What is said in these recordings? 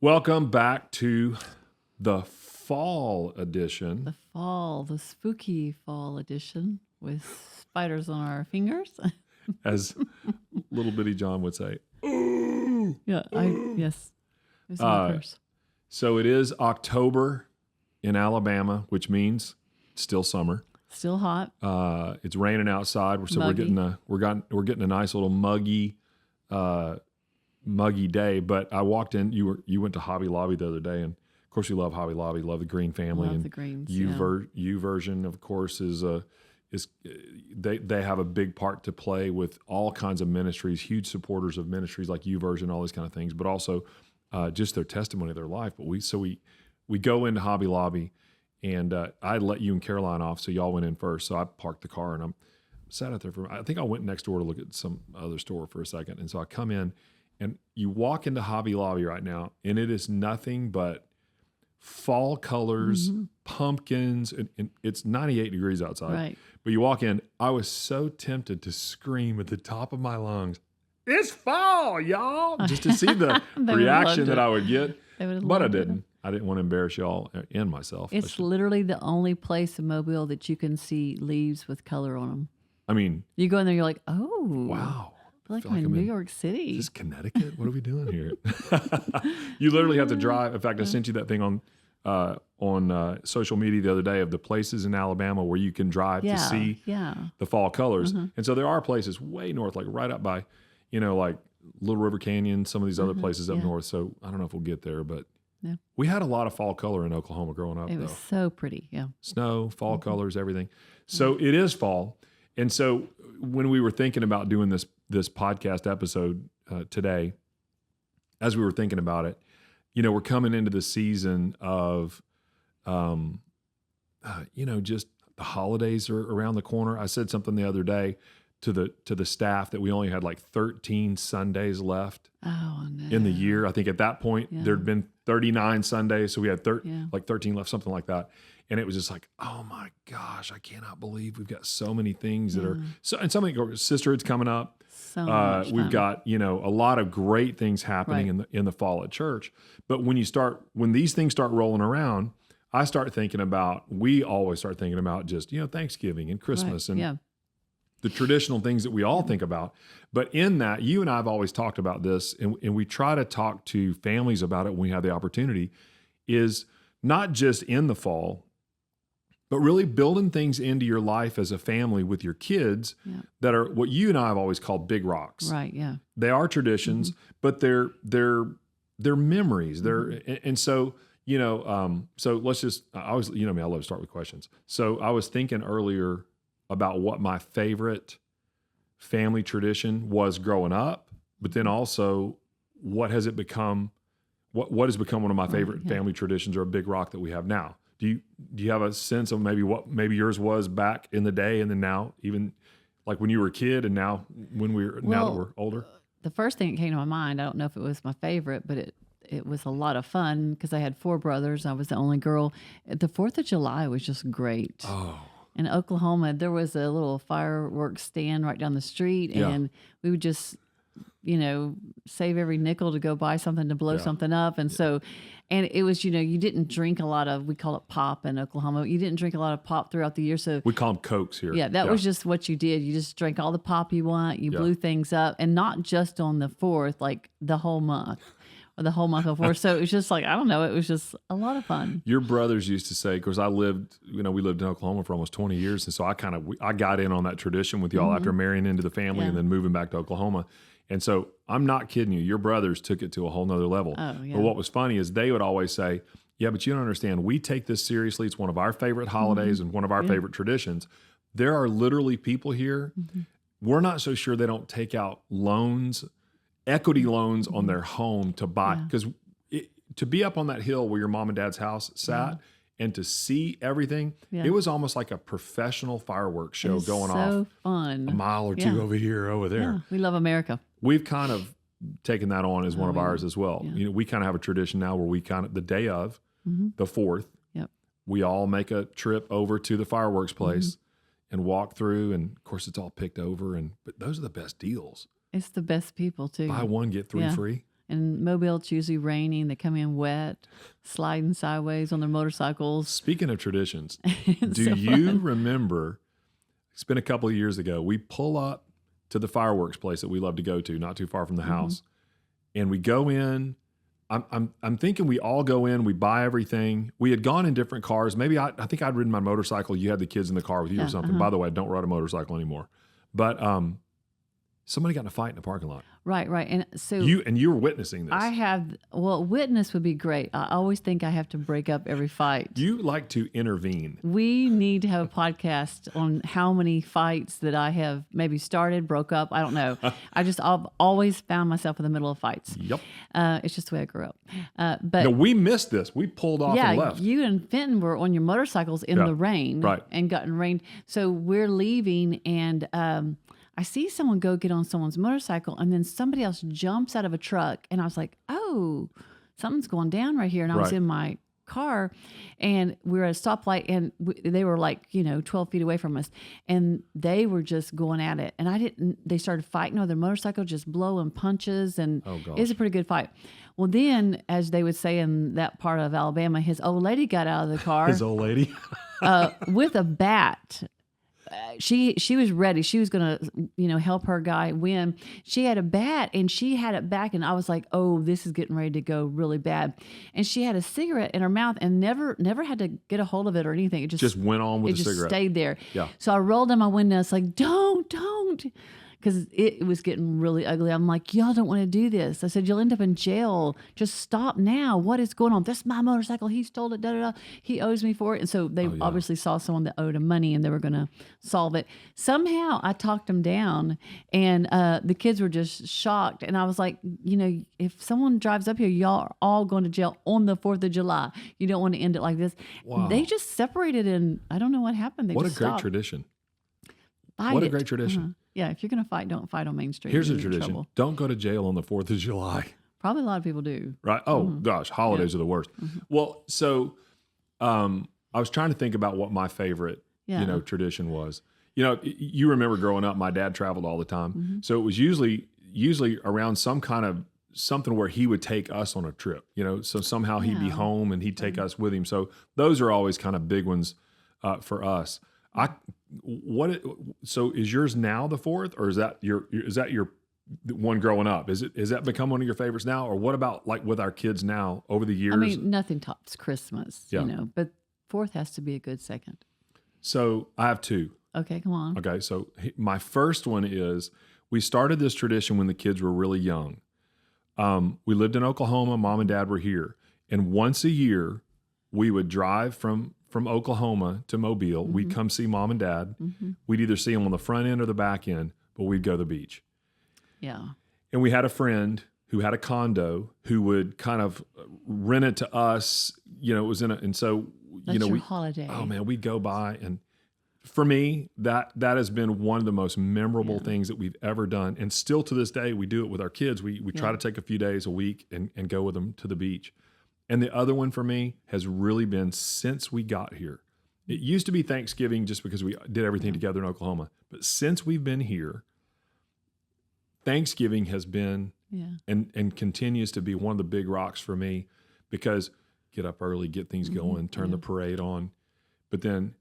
Welcome back to the fall edition. The spooky fall edition with spiders on our fingers. As little bitty John would say. Ooh, Yes. It's my curse. So it is October in Alabama, which means still summer. Still hot. It's raining outside, so Muggy. we're getting a nice little muggy day. But I walked in. You went to Hobby Lobby the other day, and of course you love Hobby Lobby, love the Green family, Love and the greens. U version, of course, is they have a big part to play with all kinds of ministries, huge supporters of ministries like U version, all these kind of things, but also just their testimony of their life. But we go into Hobby Lobby, and I let you and Caroline off, so y'all went in first. So I parked the car and I'm sat out there I think I went next door to look at some other store for a second, and so I come in, and you walk into Hobby Lobby right now, and it is nothing but fall colors, pumpkins, and it's 98 degrees outside. Right. But you walk in, I was so tempted to scream at the top of my lungs, "It's fall, y'all!" just to see the reaction that I would get. But I didn't. I didn't want to embarrass y'all and myself. It's literally the only place in Mobile that you can see leaves with color on them. I mean, You go in there, you're like, oh. wow. I feel like I'm in New York City. Is this Connecticut? What are we doing here? You literally have to drive. In fact, I sent you that thing on social media the other day of the places in Alabama where you can drive to see the fall colors. And so there are places way north, like right up by, like Little River Canyon, some of these other places up north. So I don't know if we'll get there, but we had a lot of fall color in Oklahoma growing up. It was so pretty, Snow, fall colors, everything. So it is fall. And so when we were thinking about doing this podcast episode today, as we were thinking about it, we're coming into the season of, just the holidays are around the corner. I said something the other day to the staff that we only had like 13 Sundays left in the year. I think at that point there'd been 39 Sundays, so we had 13 left, something like that. And it was just like, oh my gosh, I cannot believe we've got so many things that are so. And something, sisterhood's coming up. So much we've fun. got a lot of great things happening in the fall at church. But when these things start rolling around, we always start thinking about just Thanksgiving and Christmas and the traditional things that we all think about. But in that, you and I have always talked about this, and we try to talk to families about it when we have the opportunity, is not just in the fall, but really building things into your life as a family with your kids that are what you and I have always called big rocks. Right, yeah. They are traditions, but they're memories. And so, so let's just, I always, I love to start with questions. So I was thinking earlier about what my favorite family tradition was growing up, but then also what has it become, what has become one of my favorite family traditions or a big rock that we have now? Do you have a sense of maybe yours was back in the day, and then now, even like when you were a kid, and now now that we're older? The first thing that came to my mind, I don't know if it was my favorite, but it was a lot of fun because I had 4 brothers. I was the only girl. The 4th of July was just great. Oh. In Oklahoma, there was a little fireworks stand right down the street, and we would just, save every nickel to go buy something to blow something up. And so, and it was, you didn't drink a lot of, we call it pop in Oklahoma. You didn't drink a lot of pop throughout the year. So we call them Cokes here. Yeah, that was just what you did. You just drank all the pop you want. You blew things up, and not just on the 4th, like the whole month. Or the whole month before. So it was just like, I don't know, it was just a lot of fun. Your brothers used to say, because we lived in Oklahoma for almost 20 years. And so I got in on that tradition with y'all after marrying into the family and then moving back to Oklahoma. And so I'm not kidding you. Your brothers took it to a whole nother level. Oh, yeah. But what was funny is they would always say, yeah, but you don't understand. We take this seriously. It's one of our favorite holidays and one of our favorite traditions. There are literally people here. We're not so sure they don't take out equity loans on their home to buy, because to be up on that hill where your mom and dad's house sat and to see everything, it was almost like a professional fireworks show going off. So fun. A mile or two over here, over there. Yeah, we love America. We've kind of taken that on as one of ours as well. We kind of have a tradition now where we the day of the 4th, we all make a trip over to the fireworks place and walk through, and of course it's all picked over, but those are the best deals. It's the best people too. Buy one, get 3 free. In Mobile, it's usually raining. They come in wet, sliding sideways on their motorcycles. Speaking of traditions, It's do so you fun. remember, it's been a couple of years ago, we pull up to the fireworks place that we love to go to, not too far from the house, and we go in. I'm thinking we all go in, we buy everything. We had gone in different cars. Maybe I think I'd ridden my motorcycle. You had the kids in the car with you or something. By the way, I don't ride a motorcycle anymore. But somebody got in a fight in the parking lot. Right. And so You were witnessing this. witness would be great. I always think I have to break up every fight. You like to intervene. We need to have a podcast on how many fights that I have maybe started, broke up. I don't know. I've always found myself in the middle of fights. Yep. It's just the way I grew up. But No, we missed this. We pulled off and left. you and Fenton were on your motorcycles in the rain, right. and gotten rained. So we're leaving, and I see someone go get on someone's motorcycle, and then somebody else jumps out of a truck, and I was like, "Oh, something's going down right here." And I was Right. in my car, and we were at a stoplight, and they were like 12 feet away from us, and they were just going at it. And they started fighting on their motorcycle, just blowing punches, and Oh, gosh. it was a pretty good fight. Well, then, as they would say in that part of Alabama, his old lady got out of the car His old lady. with a bat. She was ready. She was gonna help her guy win. She had a bat, and she had it back, and I was like, oh, this is getting ready to go really bad. And she had a cigarette in her mouth and never had to get a hold of it or anything. It Just went on with it the just cigarette. stayed there. Yeah. So I rolled down my window. It's like, don't, because it was getting really ugly. I'm like, y'all don't want to do this. I said, you'll end up in jail. Just stop now. What is going on? That's my motorcycle. He stole it. Da da da. He owes me for it. And so they obviously saw someone that owed him money, and they were going to solve it. Somehow I talked them down, and the kids were just shocked. And I was like, if someone drives up here, y'all are all going to jail on the 4th of July. You don't want to end it like this. Wow. They just separated, and I don't know what happened. They What a just great stopped. tradition. Fight What a it. great tradition. Yeah, if you're going to fight, don't fight on Main Street. Here's a You'll get in tradition. trouble. Don't go to jail on the 4th of July. Probably a lot of people do. Right. Oh, gosh. Holidays are the worst. Well, so I was trying to think about what my favorite, Yeah. tradition was. You remember growing up, my dad traveled all the time. So it was usually around some kind of something where he would take us on a trip, so somehow he'd be Yeah. home and he'd take us with him. So those are always kind of big ones for us. So is yours now the 4th, or is that your one growing up? Is that become one of your favorites now? Or what about like with our kids now over the years? I mean, nothing tops Christmas, Yeah. but 4th has to be a good second. So I have two. Okay, come on. Okay. So my first one is we started this tradition when the kids were really young. We lived in Oklahoma. Mom and dad were here. And once a year we would drive from Oklahoma to Mobile. We'd come see mom and dad. We'd either see them on the front end or the back end, but we'd go to the beach. Yeah. And we had a friend who had a condo who would kind of rent it to us. It was and so, That's your holiday. Oh man, we'd go by. And for me, that has been one of the most memorable things that we've ever done. And still to this day, we do it with our kids. We try to take a few days a week and go with them to the beach. And the other one for me has really been since we got here. It used to be Thanksgiving just because we did everything together in Oklahoma. But since we've been here, Thanksgiving has been and continues to be one of the big rocks for me, because get up early, get things going, turn the parade on. But then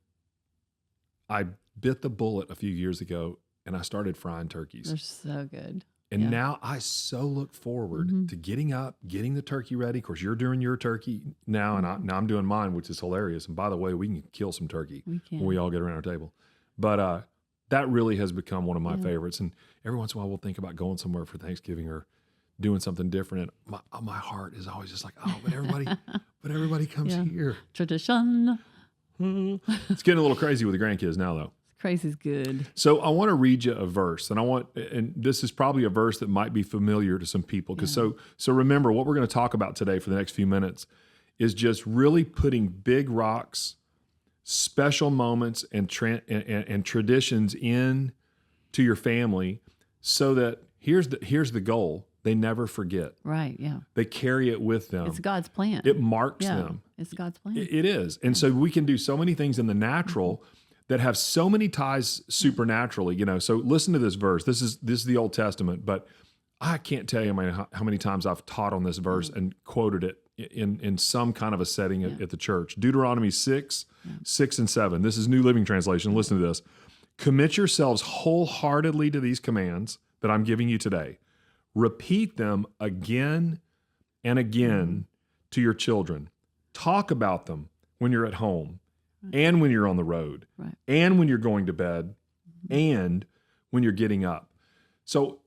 I bit the bullet a few years ago and I started frying turkeys. They're so good. And now I so look forward to getting up, getting the turkey ready. Of course, you're doing your turkey now, and now I'm doing mine, which is hilarious. And by the way, we can kill some turkey when we all get around our table. But that really has become one of my favorites. And every once in a while, we'll think about going somewhere for Thanksgiving or doing something different. And my heart is always just like, oh, but everybody comes here. Tradition. It's getting a little crazy with the grandkids now, though. Crazy's good. So I want to read you a verse, and this is probably a verse that might be familiar to some people. Because so remember, what we're going to talk about today for the next few minutes is just really putting big rocks, special moments, and traditions in to your family, so that here's the goal: they never forget. Right. Yeah. They carry it with them. It's God's plan. It marks them. It's God's plan. It is, and so we can do so many things in the natural that have so many ties supernaturally, So listen to this verse. This is the Old Testament, but I can't tell you how many times I've taught on this verse and quoted it in some kind of a setting at the church. Deuteronomy 6, 6 and 7. This is New Living Translation. Listen to this. Commit yourselves wholeheartedly to these commands that I'm giving you today. Repeat them again and again to your children. Talk about them when you're at home and when you're on the road and when you're going to bed and when you're getting up. So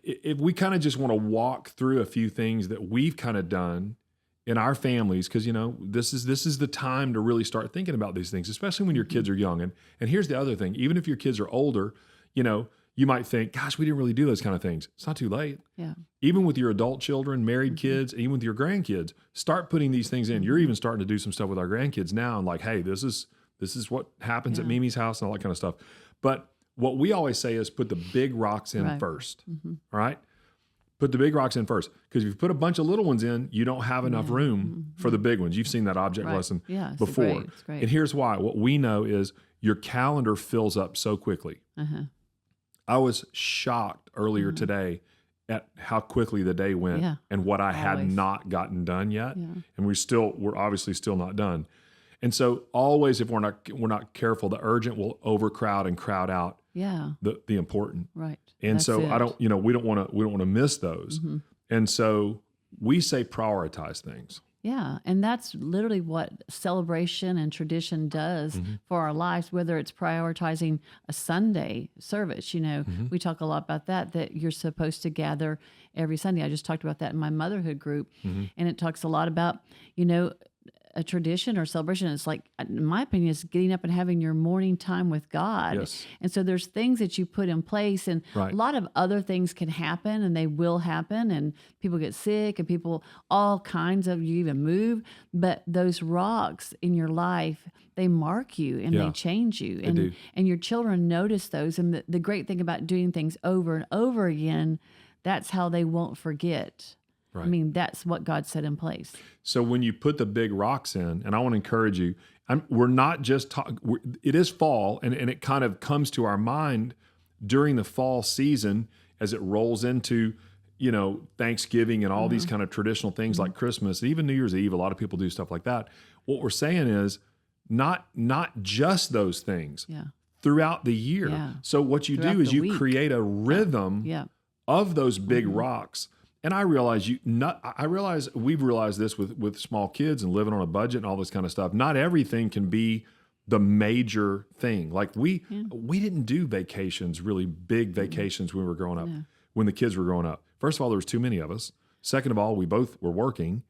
if we kind of just want to walk through a few things that we've kind of done in our families, because, you know, this is the time to really start thinking about these things, especially when your kids are young. And here's the other thing. Even if your kids are older, you know, you might think, gosh, we didn't really do those kind of things. It's not too late. Yeah. Even with your adult children, married kids, even with your grandkids, start putting these things in. You're even starting to do some stuff with our grandkids now. And like, hey, this is what happens at Mimi's house and all that kind of stuff. But what we always say is put the big rocks in first. All right? Put the big rocks in first. Because if you put a bunch of little ones in, you don't have enough room for the big ones. You've seen that object lesson before. It's great. And here's why. What we know is your calendar fills up so quickly. I was shocked earlier today at how quickly the day went and what I had not gotten done yet. And we're obviously still not done. And so always, if we're not careful, the urgent will overcrowd and crowd out the important. Right. And That's so it. I don't, we don't want to miss those. And so we say prioritize things. Yeah, and that's literally what celebration and tradition does for our lives, whether it's prioritizing a Sunday service. You know, we talk a lot about that you're supposed to gather every Sunday. I just talked about that in my motherhood group, and it talks a lot about, you know, a tradition or celebration. It's like, in my opinion, is getting up and having your morning time with God. Yes. And so there's things that you put in place, and a lot of other things can happen, and they will happen, and people get sick, and all kinds of, you even move. But those rocks in your life, they mark you and they change you. And your children notice those. And the great thing about doing things over and over again, that's how they won't forget. Right. I mean, that's what God set in place. So when you put the big rocks in, and I want to encourage you, we're not just talking, it is fall, and it kind of comes to our mind during the fall season as it rolls into, you know, Thanksgiving and all these kind of traditional things like Christmas, even New Year's Eve. A lot of people do stuff like that. What we're saying is not just those things throughout the year. Yeah. So what you do is you create a rhythm of those big rocks. And I realize we've realized this with small kids and living on a budget and all this kind of stuff. Not everything can be the major thing. Like we didn't do vacations, really big vacations when we were growing up, when the kids were growing up. First of all, there was too many of us. Second of all, we both were working.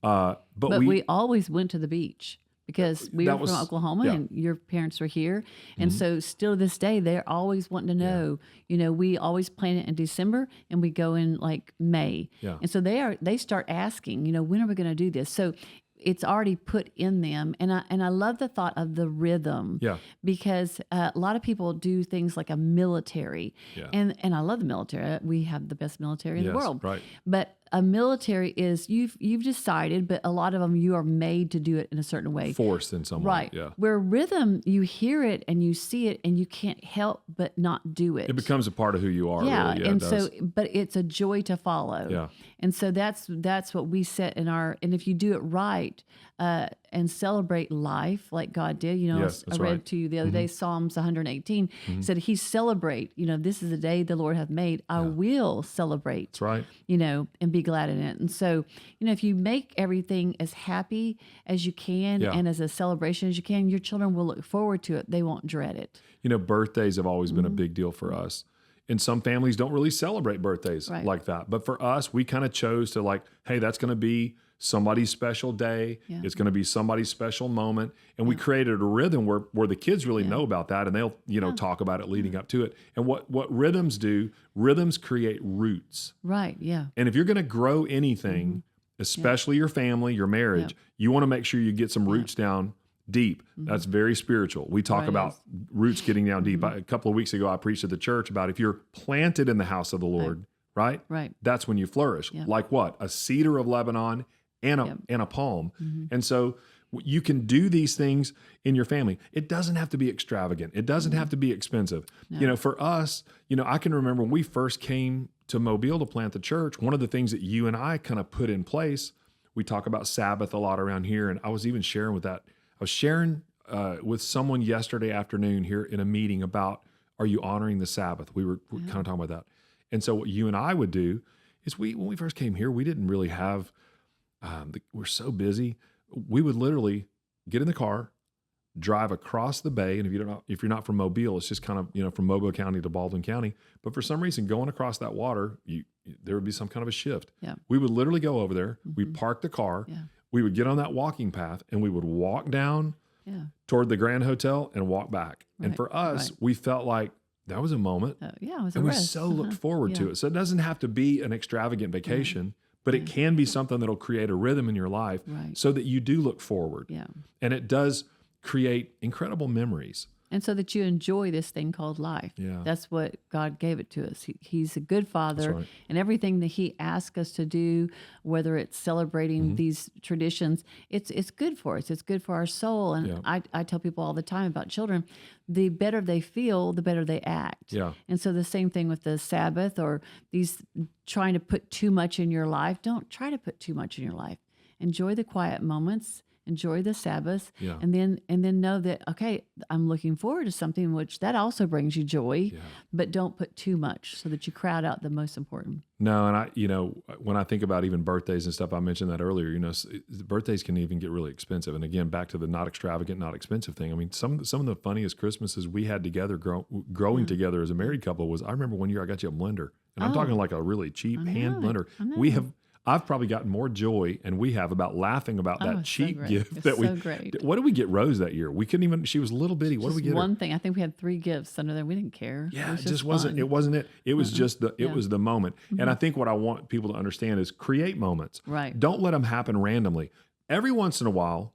But we always went to the beach. Because we were from Oklahoma and your parents were here. And so still to this day, they're always wanting to know, you know, we always plan it in December and we go in like May. Yeah. And so they start asking, you know, when are we going to do this? So it's already put in them. And I love the thought of the rhythm. Yeah. Because a lot of people do things like a military. Yeah. And I love the military. We have the best military in the world. Right. But a military is you've decided, but a lot of them you are made to do it in a certain way. Forced in some way. Right. Yeah. Where rhythm, you hear it and you see it and you can't help but not do it. It becomes a part of who you are. Yeah. Really. Yeah, and so, but it's a joy to follow. Yeah. And so that's what we set in and if you do it right, and celebrate life like God did. You know, yes, I read to you the other day, Psalms 118 said he celebrate, you know, this is the day the Lord hath made. I will celebrate. That's right. You know, and be glad in it. And so, you know, if you make everything as happy as you can and as a celebration as you can, your children will look forward to it. They won't dread it. You know, birthdays have always been a big deal for us. And some families don't really celebrate birthdays like that. But for us, we kind of chose to like, hey, that's going to be somebody's special day. Yeah. It's going to be somebody's special moment. And we created a rhythm where the kids really know about that and they'll, you know, talk about it leading up to it. And what rhythms do, rhythms create roots. Right, yeah. And if you're going to grow anything, especially your family, your marriage, you want to make sure you get some roots down deep. That's very spiritual. We talk about roots getting down deep. A couple of weeks ago, I preached at the church about if you're planted in the house of the Lord, right? That's when you flourish. Like what? A cedar of Lebanon and a palm. And so You can do these things in your family. It doesn't have to be extravagant. It doesn't have to be expensive. No. For us, I can remember when we first came to Mobile to plant the church, one of the things that you and I kind of put in place, we talk about Sabbath a lot around here. And I was even sharing with that. I was sharing with someone yesterday afternoon here in a meeting about, are you honoring the Sabbath? We were kind of talking about that. And so what you and I would do is when we first came here, we didn't really have, we're so busy. We would literally get in the car, drive across the bay. And if you're not from Mobile, it's just kind of, from Mobile County to Baldwin County. But for some reason, going across that water, there would be some kind of a shift. Yeah. We would literally go over there. We'd park the car. Yeah. We would get on that walking path and we would walk down toward the Grand Hotel and walk back. Right. And for us, we felt like that was a moment. It was a And we rest. so looked forward to it. So it doesn't have to be an extravagant vacation, but it can be something that'll create a rhythm in your life so that you do look forward. Yeah. And it does create incredible memories. And so that you enjoy this thing called life. Yeah. That's what God gave it to us. He's a good father. That's right. And everything that he asks us to do, whether it's celebrating these traditions, it's good for us. It's good for our soul. And I tell people all the time about children, the better they feel, the better they act. Yeah. And so the same thing with the Sabbath or these trying to put too much in your life. Don't try to put too much in your life. Enjoy the quiet moments. Enjoy the Sabbath, and then know that, okay, I'm looking forward to something, which that also brings you joy, but don't put too much so that you crowd out the most important. No, and when I think about even birthdays and stuff, I mentioned that earlier, birthdays can even get really expensive. And again, back to the not extravagant, not expensive thing. I mean, some of the funniest Christmases we had together growing together as a married couple was, I remember one year I got you a blender, and I'm talking like a really cheap hand blender. I've probably gotten more joy, and we have, about laughing about that cheap gift that we. Great. What did we get Rose that year? We couldn't even. She was little bitty. What did we get her? One thing. I think we had 3 gifts under there. We didn't care. Yeah, it just wasn't. fun. It wasn't it. It was just the. It was the moment. And I think what I want people to understand is create moments. Right. Don't let them happen randomly. Every once in a while,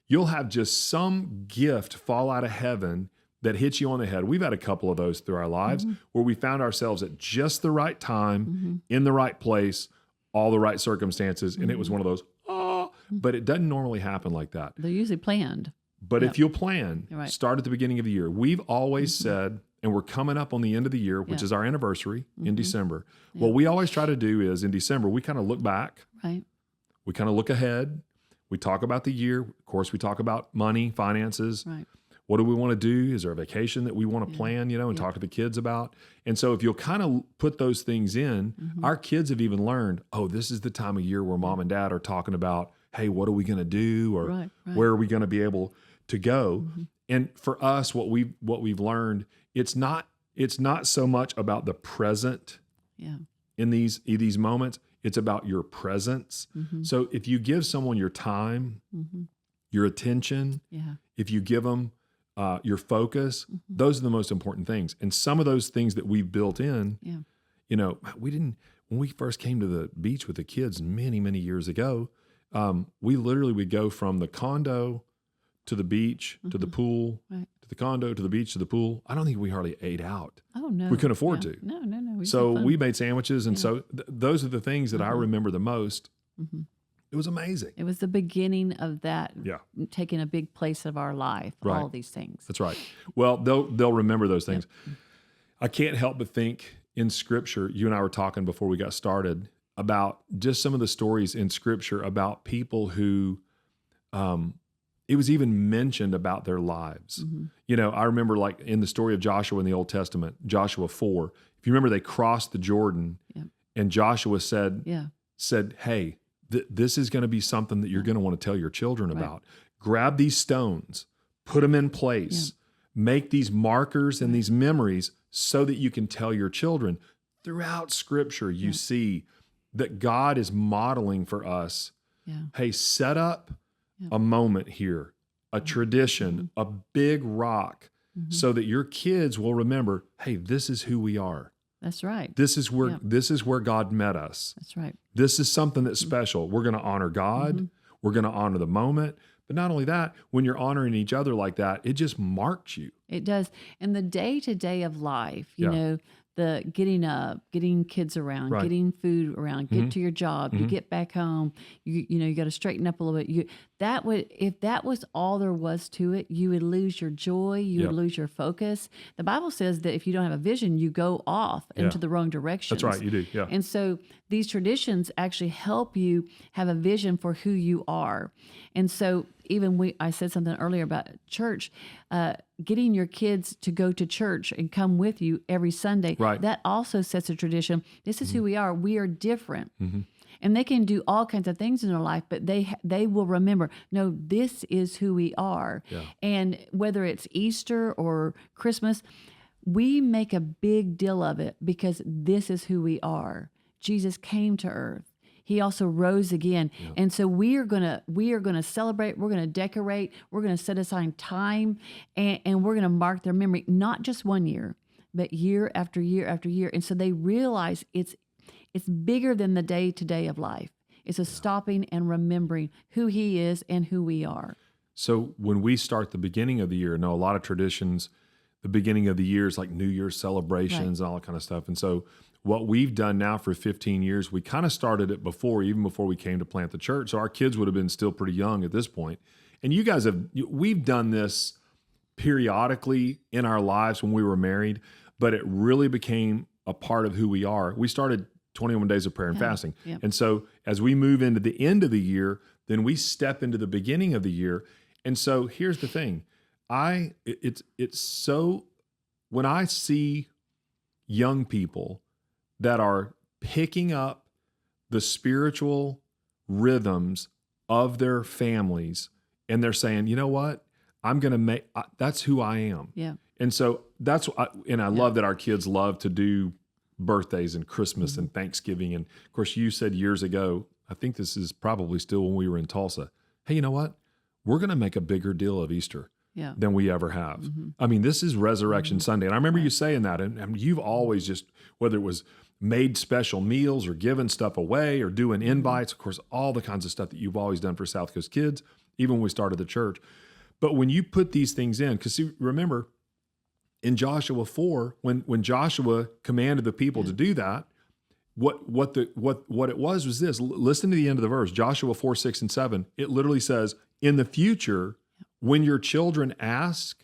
you'll have just some gift fall out of heaven that hits you on the head. We've had a couple of those through our lives where we found ourselves at just the right time, in the right place, all the right circumstances. And it was one of those, but it doesn't normally happen like that. They're usually planned. But if you'll plan, start at the beginning of the year. We've always said, and we're coming up on the end of the year, which is our anniversary in December. What we always try to do is in December, we kind of look back. Right. We kind of look ahead. We talk about the year. Of course, we talk about money, finances. Right. What do we want to do? Is there a vacation that we want to plan, and talk to the kids about? And so if you'll kind of put those things in, our kids have even learned, this is the time of year where mom and dad are talking about, hey, what are we going to do? Or where are we going to be able to go? And for us, what we've learned, it's not so much about the present in these moments. It's about your presence. So if you give someone your time, your attention, if you give them your focus, those are the most important things. And some of those things that we've built in, we didn't, when we first came to the beach with the kids many, many years ago, we literally would go from the condo to the beach, to the pool, to the condo, to the beach, to the pool. I don't think we hardly ate out. Oh, no. We couldn't afford to. No. So we made sandwiches. And so those are the things that I remember the most. It was amazing. It was the beginning of that, Yeah. taking a big place of our life, Right. all these things. That's right. Well, they'll remember those things. I can't help but think in Scripture, you and I were talking before we got started about just some of the stories in Scripture about people who, it was even mentioned about their lives. I remember like in the story of Joshua in the Old Testament, Joshua 4, if you remember, they crossed the Jordan and Joshua said, hey, this is going to be something that you're going to want to tell your children about. Grab these stones, put them in place, make these markers and these memories so that you can tell your children. Throughout Scripture, you see that God is modeling for us, hey, set up a moment here, a tradition, a big rock, so that your kids will remember, hey, this is who we are. That's right. This is where God met us. That's right. This is something that's special. We're going to honor God. We're going to honor the moment. But not only that, when you're honoring each other like that, it just marks you. It does. And the day-to-day of life, you know, the getting up, getting kids around, Right. getting food around, get to your job, you get back home, you got to straighten up a little bit. If that was all there was to it, you would lose your joy, you Yep. would lose your focus. The Bible says that if you don't have a vision, you go off into the wrong directions. That's right. You do. Yeah. And so these traditions actually help you have a vision for who you are. And so even I said something earlier about church, getting your kids to go to church and come with you every Sunday. Right. That also sets a tradition. This is who we are. We are different. And they can do all kinds of things in their life, but they will remember, no, this is who we are. Yeah. And whether it's Easter or Christmas, we make a big deal of it because this is who we are. Jesus came to earth. He also rose again. Yeah. And so we are gonna celebrate, we're gonna decorate, we're gonna set aside time, and we're gonna mark their memory, not just one year, but year after year after year. And so they realize it's bigger than the day-to-day of life. It's a stopping and remembering who he is and who we are. So when we start the beginning of the year, a lot of traditions, the beginning of the year is like New Year's celebrations and all that kind of stuff. And so what we've done now for 15 years, we kind of started it even before we came to plant the church. So our kids would have been still pretty young at this point. And we've done this periodically in our lives when we were married, but it really became a part of who we are. We started 21 days of prayer and fasting. Yeah. And so as we move into the end of the year, then we step into the beginning of the year. And so here's the thing. It's so, when I see young people that are picking up the spiritual rhythms of their families and they're saying, you know what, that's who I am. Yeah. And so I love that our kids love to do birthdays and Christmas and Thanksgiving. And of course, you said years ago, I think this is probably still when we were in Tulsa, hey, you know what? We're going to make a bigger deal of Easter than we ever have. I mean, this is Resurrection Sunday. And I remember you saying that. And you've always just, whether it was made special meals or given stuff away or doing invites, of course, all the kinds of stuff that you've always done for South Coast kids, even when we started the church. But when you put these things in, because remember, in Joshua 4, when Joshua commanded the people to do that, what it was this. Listen to the end of the verse, Joshua 4, 6, and 7. It literally says, in the future, when your children ask,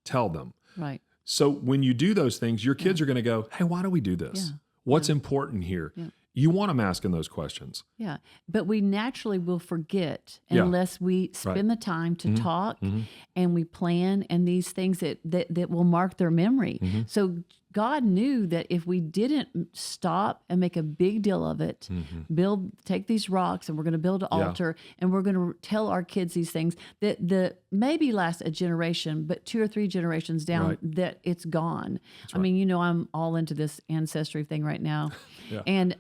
tell them. Right. So when you do those things, your kids are going to go, hey, why do we do this? Yeah. What's important here? Yeah. You want them asking those questions. Yeah. But we naturally will forget unless we spend the time to talk and we plan and these things that will mark their memory. So God knew that if we didn't stop and make a big deal of it, take these rocks and we're going to build an altar and we're going to tell our kids these things that maybe last a generation, but 2 or 3 generations down that it's gone. I mean, I'm all into this ancestry thing right now. And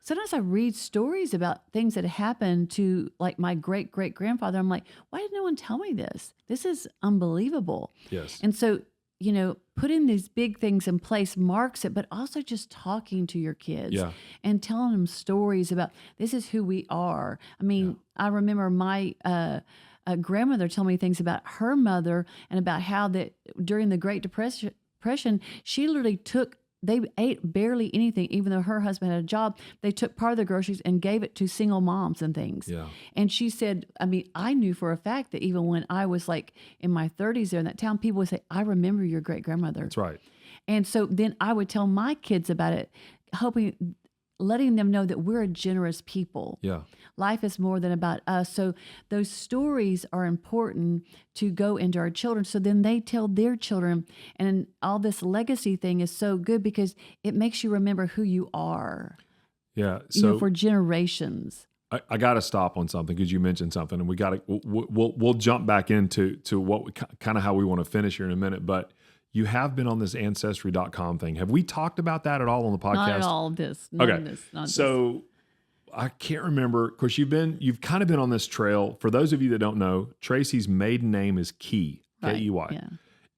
sometimes I read stories about things that happened to like my great-great-grandfather. I'm like, why did no one tell me this? This is unbelievable. Yes. And so, putting these big things in place marks it, but also just talking to your kids and telling them stories about this is who we are. I mean, I remember my grandmother telling me things about her mother and about how that during the Great Depression, she literally they ate barely anything, even though her husband had a job. They took part of the groceries and gave it to single moms and things. Yeah. And she said, I mean, I knew for a fact that even when I was like in my 30s there in that town, people would say, I remember your great-grandmother. That's right. And so then I would tell my kids about it, letting them know that we're a generous people. Yeah. Life is more than about us. So those stories are important to go into our children. So then they tell their children, and all this legacy thing is so good because it makes you remember who you are. Yeah. So for generations. I got to stop on something because you mentioned something, and we'll jump back into what kind of how we want to finish here in a minute, but you have been on this Ancestry.com thing. Have we talked about that at all on the podcast? Not at all of this. So I can't remember. Of course, you've kind of been on this trail. For those of you that don't know, Tracy's maiden name is Key, K-E-Y. Yeah.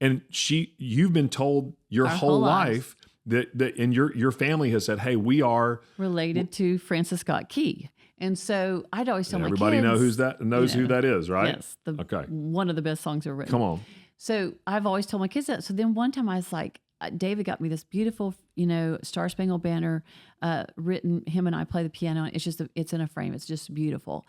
And you've been told your whole life that and your family has said, hey, we are related to Francis Scott Key. And so I'd always tell my kids. Everybody knows who that is, right? Yes. One of the best songs ever written. Come on. So I've always told my kids that. So then one time I was like, David got me this beautiful, Star Spangled Banner written. Him and I play the piano. And it's in a frame. It's just beautiful.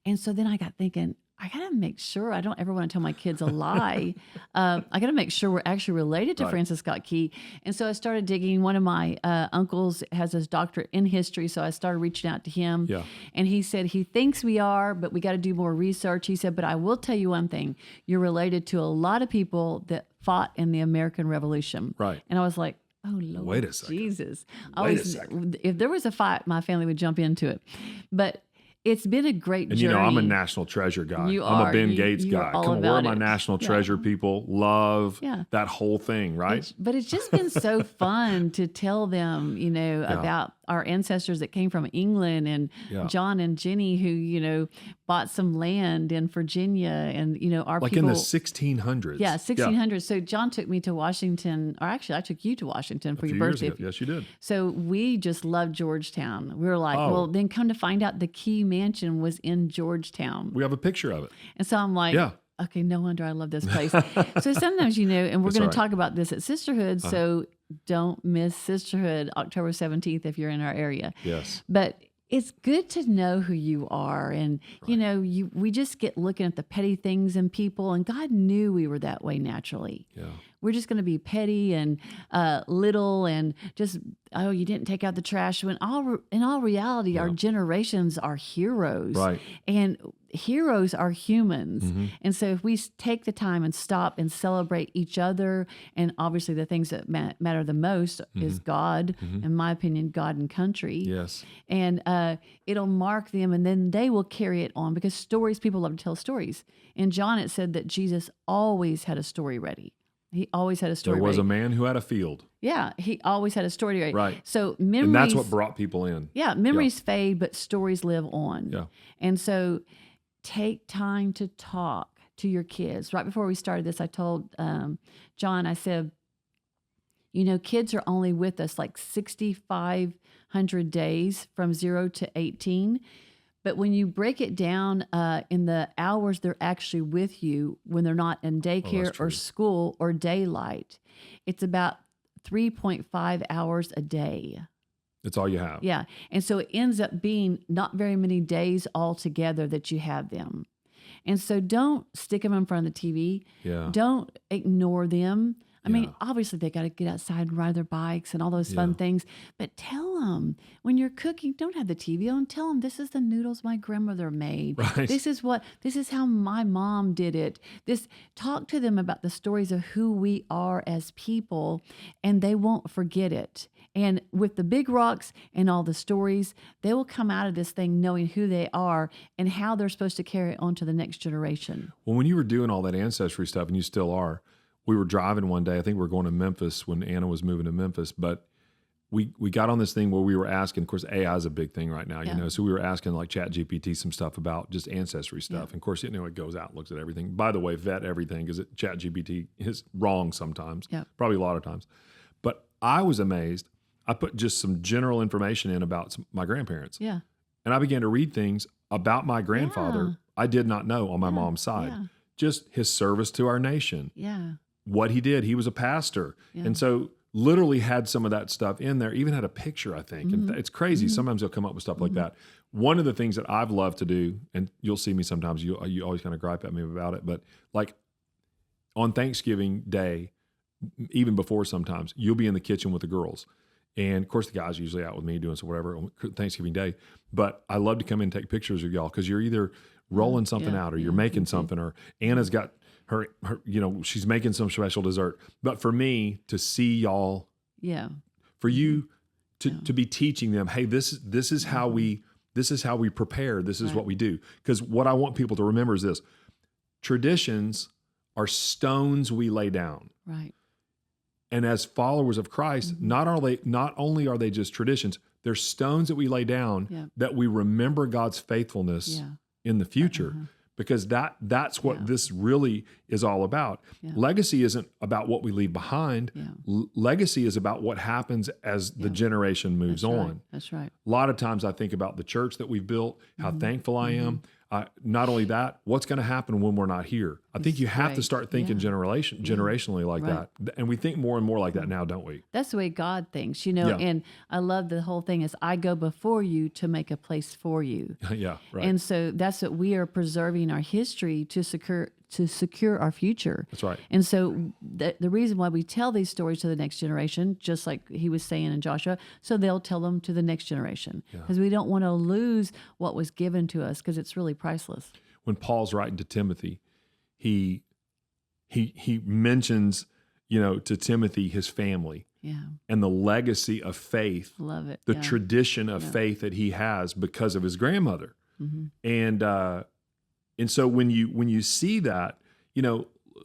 And so then I got thinking, I got to make sure I don't ever want to tell my kids a lie. I got to make sure we're actually related to Francis Scott Key. And so I started digging. One of my uncles has his doctorate in history. So I started reaching out to him. Yeah. And he said, he thinks we are, but we got to do more research. He said, but I will tell you one thing. You're related to a lot of people that fought in the American Revolution. Right. And I was like, oh, Lord, Wait a second. Jesus. Wait a second. If there was a fight, my family would jump into it. But it's been a great and journey. I'm a national treasure guy. You I'm are. a Ben Gates you guy. are all Come on, about we're my it. national treasure people. Love that whole thing, right? But it's just been so fun to tell them, about our ancestors that came from England and John and Jenny who, bought some land in Virginia and, our like people. in the 1600s. Yeah, 1600s. So John took me to Washington, or actually I took you to Washington for your birthday. Yes, you did. So we just loved Georgetown. We were like, well, then come to find out the Key Mansion was in Georgetown. We have a picture of it. And so I'm like, okay, no wonder I love this place. So sometimes, and we're going to talk about this at Sisterhood. So don't miss Sisterhood October 17th if you're in our area. Yes. But it's good to know who you are. And, we just get looking at the petty things in people. And God knew we were that way naturally. Yeah. We're just going to be petty and little and just, you didn't take out the trash. When in all reality, our generations are heroes. Right. And heroes are humans. Mm-hmm. And so if we take the time and stop and celebrate each other, and obviously the things that matter the most is God, in my opinion, God and country. Yes. And it'll mark them, and then they will carry it on because people love to tell stories. In John, it said that Jesus always had a story ready. He always had a story ready. There was a man who had a field. Yeah, he always had a story ready. Right. So memories. And that's what brought people in. Yeah, memories fade, but stories live on. Yeah. And so take time to talk to your kids. Right before we started this, I told John, I said, kids are only with us like 6,500 days from 0 to 18. But when you break it down in the hours they're actually with you, when they're not in daycare or school or daylight, it's about 3.5 hours a day. That's all you have. Yeah. And so it ends up being not very many days altogether that you have them. And so don't stick them in front of the TV. Yeah. Don't ignore them. I mean, obviously they got to get outside and ride their bikes and all those fun things, but tell them when you're cooking, don't have the TV on. Tell them this is the noodles my grandmother made. Right. This is how my mom did it. Talk to them about the stories of who we are as people, and they won't forget it. And with the big rocks and all the stories, they will come out of this thing knowing who they are and how they're supposed to carry it on to the next generation. Well, when you were doing all that ancestry stuff, and you still are, we were driving one day. I think we were going to Memphis when Anna was moving to Memphis, but we got on this thing where we were asking, of course, AI is a big thing right now, so we were asking like ChatGPT some stuff about just ancestry stuff. And of course, it goes out and looks at everything. By the way, vet everything because ChatGPT is wrong sometimes, probably a lot of times. But I was amazed. I put just some general information in about my grandparents. Yeah. And I began to read things about my grandfather I did not know on my mom's side. Yeah. Just his service to our nation. Yeah. What he did. He was a pastor. Yeah. And so literally had some of that stuff in there, even had a picture, I think. And it's crazy. Sometimes they'll come up with stuff like that. One of the things that I've loved to do, and you'll see me sometimes, you always kind of gripe at me about it, but like on Thanksgiving Day, even before sometimes, you'll be in the kitchen with the girls. And of course, the guys are usually out with me doing some whatever on Thanksgiving Day. But I love to come in and take pictures of y'all because you're either rolling something out or you're making something, or Anna's got her, she's making some special dessert. But for me to see y'all, for you to be teaching them, hey, this is how we prepare. This is what we do. Because what I want people to remember is this: traditions are stones we lay down. Right. And as followers of Christ, not only are they just traditions, they're stones that we lay down that we remember God's faithfulness in the future. Because that's what this really is all about. Yeah. Legacy isn't about what we leave behind. Yeah. Legacy is about what happens as the generation moves on. That's right. A lot of times I think about the church that we've built, how thankful I am. not only that, what's going to happen when we're not here? I think you have to start thinking generationally like that. And we think more and more like that now, don't we? That's the way God thinks, and I love the whole thing is I go before you to make a place for you. Yeah, right. And so that's what we are preserving our history to secure our future. That's right. And so the reason why we tell these stories to the next generation, just like he was saying in Joshua, so they'll tell them to the next generation, because we don't want to lose what was given to us, because it's really priceless. When Paul's writing to Timothy, he mentions, to Timothy his family. Yeah. And the legacy of faith. Love it. The tradition of faith that he has because of his grandmother. Mm-hmm. And so when you see that,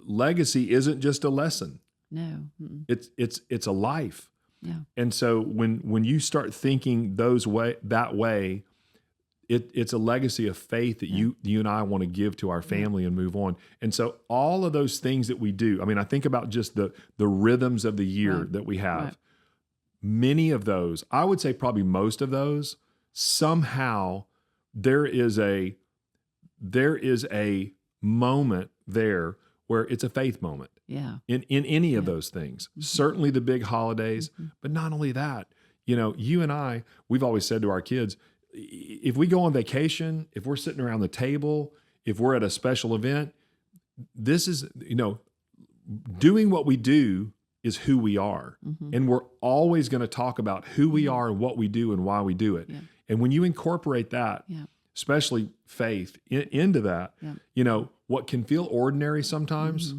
legacy isn't just a lesson. No. It's a life. Yeah. And so when you start thinking that way, it's a legacy of faith that you and I want to give to our family and move on. And so all of those things that we do, I mean, I think about just the rhythms of the year that we have. Right. Many of those, I would say probably most of those, somehow there is a moment there where it's a faith moment. Yeah. In any of those things. Mm-hmm. Certainly the big holidays, but not only that, you and I, we've always said to our kids, if we go on vacation, if we're sitting around the table, if we're at a special event, this is, doing what we do is who we are. Mm-hmm. And we're always going to talk about who we are and what we do and why we do it. Yeah. And when you incorporate that, especially faith into that, what can feel ordinary sometimes,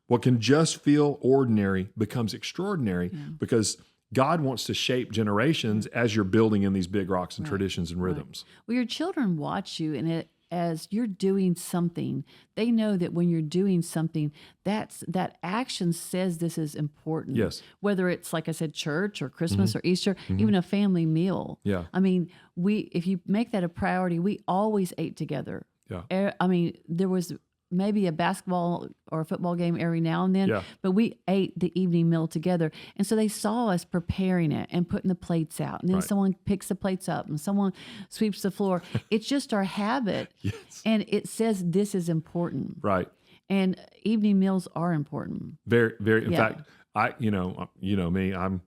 what can just feel ordinary becomes extraordinary because God wants to shape generations as you're building in these big rocks and traditions and rhythms. Well, your children watch you, and as you're doing something, they know that when you're doing something, that action says this is important. Yes. Whether it's, like I said, church or Christmas or Easter, even a family meal. Yeah. I mean, if you make that a priority, we always ate together. Yeah. I mean, there was maybe a basketball or a football game every now and then, but we ate the evening meal together. And so they saw us preparing it and putting the plates out. And then someone picks the plates up and someone sweeps the floor. It's just our habit. Yes. And it says this is important. Right. And evening meals are important. Very, very. In fact, me, I'm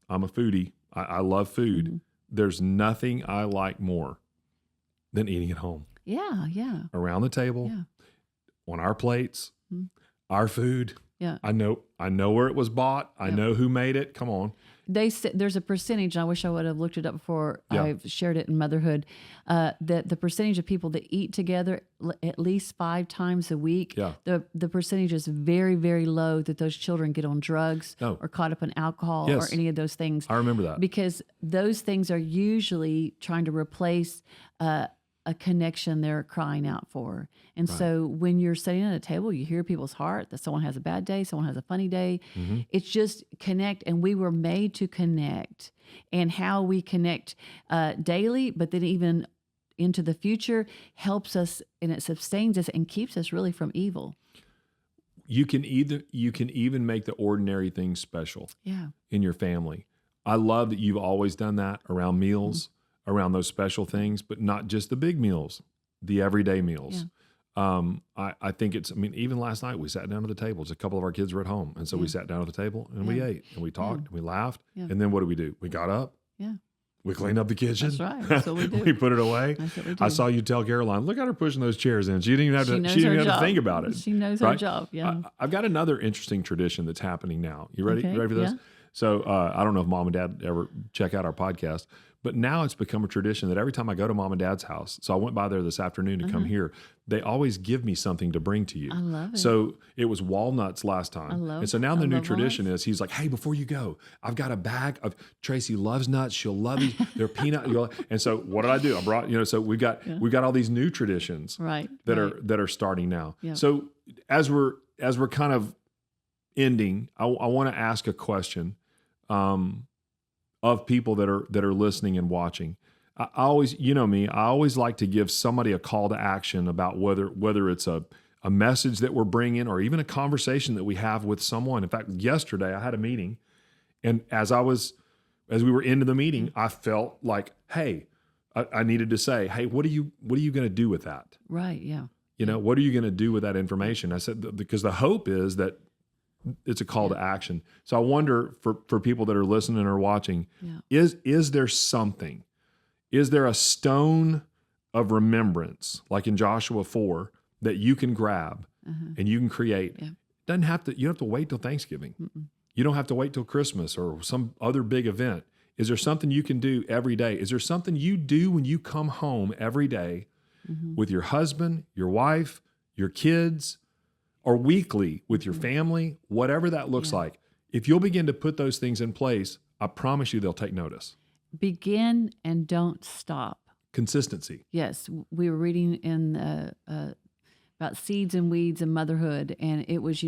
a foodie. I love food. Mm-hmm. There's nothing I like more than eating at home. Yeah, yeah. Around the table. Yeah. On our plates, our food. Yeah. I know where it was bought. I know who made it. Come on. They said there's a percentage, and I wish I would have looked it up before I've shared it in motherhood, that the percentage of people that eat together at least 5 times a week, the percentage is very, very low that those children get on drugs or caught up in alcohol or any of those things. I remember that. Because those things are usually trying to replace a connection they're crying out for. And so when you're sitting at a table, you hear people's heart, that someone has a bad day, someone has a funny day. Mm-hmm. It's just connect. And we were made to connect. And how we connect daily, but then even into the future, helps us, and it sustains us and keeps us really from evil. You can even make the ordinary things special in your family. I love that you've always done that around meals, around those special things, but not just the big meals, the everyday meals. Yeah. I think even last night we sat down at the table. Just a couple of our kids were at home. And so we sat down at the table and we ate and we talked and we laughed. Yeah. And then what do? We got up. Yeah. We cleaned up the kitchen. That's right. That's what we do. We put it away. That's what we do. I saw you tell Caroline, look at her pushing those chairs in. She didn't even have to think about it. She knows her job. Yeah. I've got another interesting tradition that's happening now. You ready? Okay. You ready for this? Yeah. So I don't know if mom and dad ever check out our podcast, but now it's become a tradition that every time I go to mom and dad's house, so I went by there this afternoon to come here, they always give me something to bring to you. I love it. So it was walnuts last time. And so now the new tradition is he's like, hey, before you go, I've got a bag of, Tracy loves nuts. She'll love these. They're peanut. And so what did I do? I brought, so we've got all these new traditions that are starting now. Yeah. So as we're kind of ending, I want to ask a question of people that are listening and watching. I always, me, I always like to give somebody a call to action about whether it's a message that we're bringing or even a conversation that we have with someone. In fact, yesterday I had a meeting, and as we were into the meeting, I felt like, hey, I needed to say, hey, what are you going to do with that? Right. Yeah. What are you going to do with that information? I said, because the hope is that it's a call to action. So I wonder for people that are listening or watching, is there something, is there a stone of remembrance, like in Joshua 4, that you can grab and you can create? Yeah. You don't have to wait till Thanksgiving. Mm-mm. You don't have to wait till Christmas or some other big event. Is there something you can do every day? Is there something you do when you come home every day with your husband, your wife, your kids, or weekly with your family, whatever that looks like? If you'll begin to put those things in place, I promise you they'll take notice. Begin and don't stop. Consistency. Yes. We were reading in about seeds and weeds and motherhood, and it was,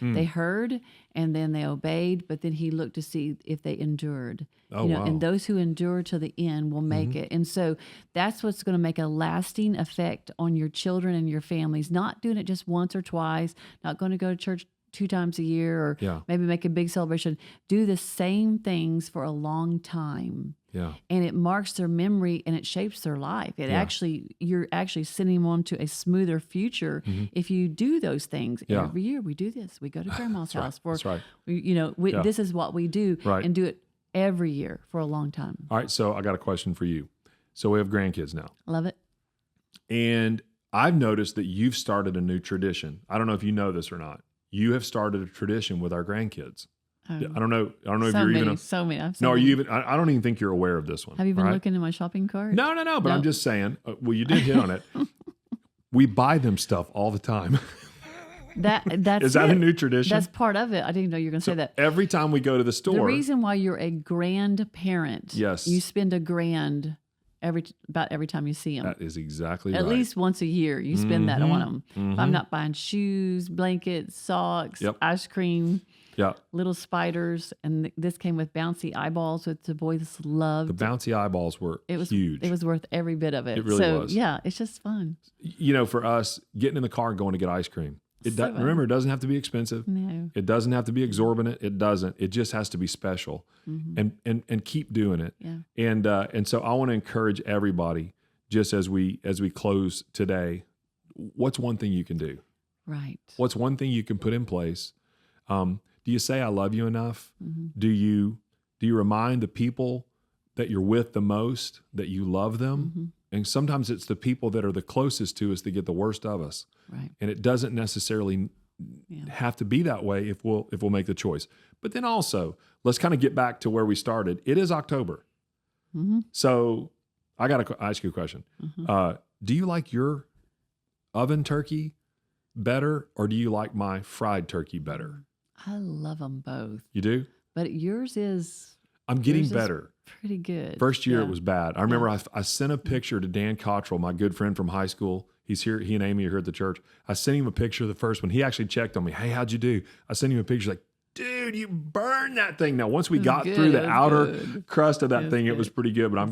they heard and then they obeyed, but then he looked to see if they endured. Wow. And those who endure to the end will make it. And so that's what's going to make a lasting effect on your children and your families. Not doing it just once or twice, not going to go to church 2 times a year or maybe make a big celebration. Do the same things for a long time. Yeah. And it marks their memory and it shapes their life. You're actually sending them on to a smoother future if you do those things. Yeah. Every year we do this. We go to grandma's house That's right. This is what we do, and do it every year for a long time. All right. So I got a question for you. So we have grandkids now. Love it. And I've noticed that you've started a new tradition. I don't know if you know this or not. You have started a tradition with our grandkids. I don't know if you're even so many. Are you even? I don't even think you're aware of this one. Have you been looking in my shopping cart? No. But I'm just saying. Well, you did hit on it. We buy them stuff all the time. That's is that a new tradition? That's part of it. I didn't know you were going to say that. Every time we go to the store, the reason why you're a grandparent, you spend $1,000 about every time you see them. That is exactly At right. least once a year, you spend that on them. If I'm not buying shoes, blankets, socks, ice cream. Yeah. Little spiders, and this came with bouncy eyeballs, which the boys loved. The bouncy eyeballs were huge. It was worth every bit of it. It really was. Yeah, it's just fun. For us, getting in the car and going to get ice cream. Remember, it doesn't have to be expensive. No. It doesn't have to be exorbitant. It doesn't. It just has to be special, and keep doing it. Yeah. And so I want to encourage everybody, just as we close today, what's one thing you can do? Right. What's one thing you can put in place? Do you say I love you enough? Do you remind the people that you're with the most that you love them? And sometimes it's the people that are the closest to us that get the worst of us. Right. And it doesn't necessarily have to be that way if we'll make the choice. But then also, let's kind of get back to where we started. It is October. So I got to ask you a question. Do you like your oven turkey better, or do you like my fried turkey better? I love them both. You do? But yours is... I'm getting better. Pretty good. First year it was bad. I remember I sent a picture to Dan Cottrell, my good friend from high school. He's here. He and Amy are here at the church. I sent him a picture of the first one. He actually checked on me. Hey, how'd you do? I sent him a picture like, dude, you burned that thing. Now, once we got through the outer crust of that thing, it was pretty good. But I'm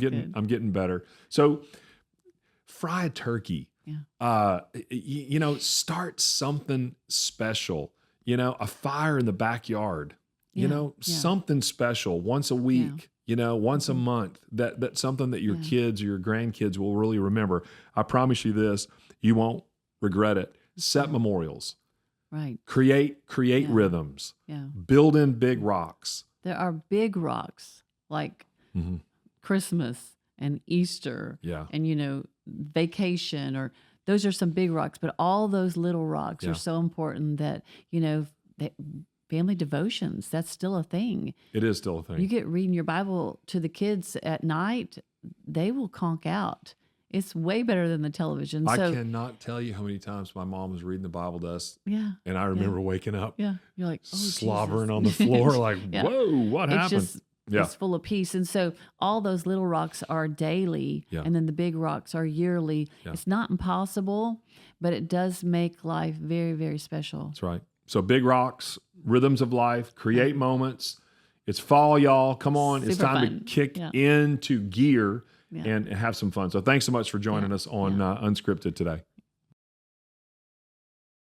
getting better. So, fried turkey. Yeah. Start something special. A fire in the backyard. Something special once a week. Once a month. That's something that your kids or your grandkids will really remember. I promise you this: you won't regret it. Set memorials. Right. Create rhythms. Yeah. Build in big rocks. There are big rocks like Christmas and Easter. Yeah. And vacation, or those are some big rocks, but all those little rocks are so important that that family devotions, that's still a thing. It is still a thing. You get reading your Bible to the kids at night, they will conk out. It's way better than the television. I cannot tell you how many times my mom was reading the Bible to us. Yeah. And I remember waking up. Yeah. You're like, oh, slobbering Jesus. on the floor, like, whoa, what happened? It's full of peace. And so all those little rocks are daily, and then the big rocks are yearly. Yeah. It's not impossible, but it does make life very, very special. That's right. So big rocks, rhythms of life, create moments. It's fall, y'all. Come on. It's time to kick into gear and have some fun. So thanks so much for joining us on Unscripted today.